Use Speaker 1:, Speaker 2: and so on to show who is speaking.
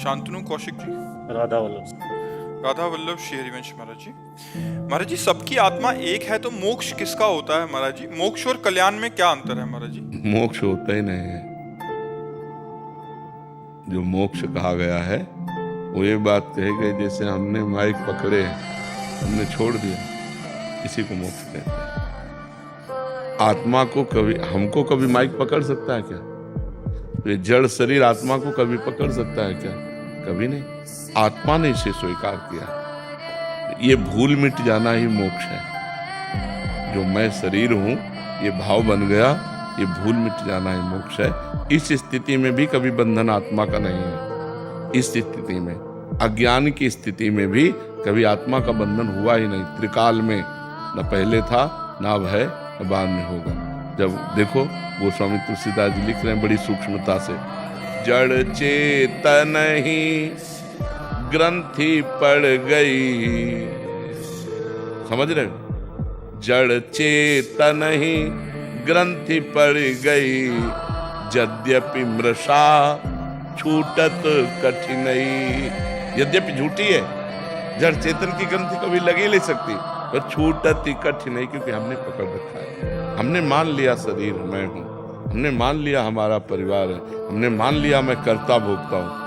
Speaker 1: शांतनु कौशिक जी,
Speaker 2: राधा वल्लभ।
Speaker 1: राधा वल्लभ श्री हरिवंश महाराज जी। महाराज जी, सबकी आत्मा एक है तो मोक्ष किसका होता है महाराज जी? मोक्ष और कल्याण में क्या अंतर है महाराज जी?
Speaker 3: मोक्ष होता ही नहीं है। जो मोक्ष कहा गया है वो ये बात कही गई जैसे हमने माइक पकड़े, हमने छोड़ दिया, इसी को मोक्ष कहते हैं। आत्मा को कभी, हमको कभी माइक पकड़ सकता है क्या? ये जड़ शरीर आत्मा को कभी पकड़ सकता है क्या? कभी नहीं। आत्मा ने इसे स्वीकार किया। ये भूल मिट जाना ही मोक्ष है। जो मैं शरीर हूं, ये भाव बन गया, ये भूल मिट जाना ही मोक्ष है। इस स्थिति में भी कभी बंधन आत्मा का नहीं है। इस स्थिति में, अज्ञान की स्थिति में भी कभी आत्मा का बंधन हुआ ही नहीं। त्रिकाल में न पहले था, न अब है, न बाद में होगा। जब देखो, गोस्वामी तुलसीदास जी लिख रहे हैं बड़ी सूक्ष्मता से, जड़ चेतन ही ग्रंथि पड़ गई। समझ रहे हो? जड़ चेतन ही ग्रंथि पड़ गई, यद्यपि मृषा छूटत कठिनई। यद्यपि झूठी है, जड़ चेतन की ग्रंथि कभी लगी नहीं सकती, पर छूटत ही कठिनई, क्योंकि हमने पकड़ रखा है। हमने मान लिया शरीर मैं हूं, हमने मान लिया हमारा परिवार है, हमने मान लिया मैं कर्ता भोगता हूं।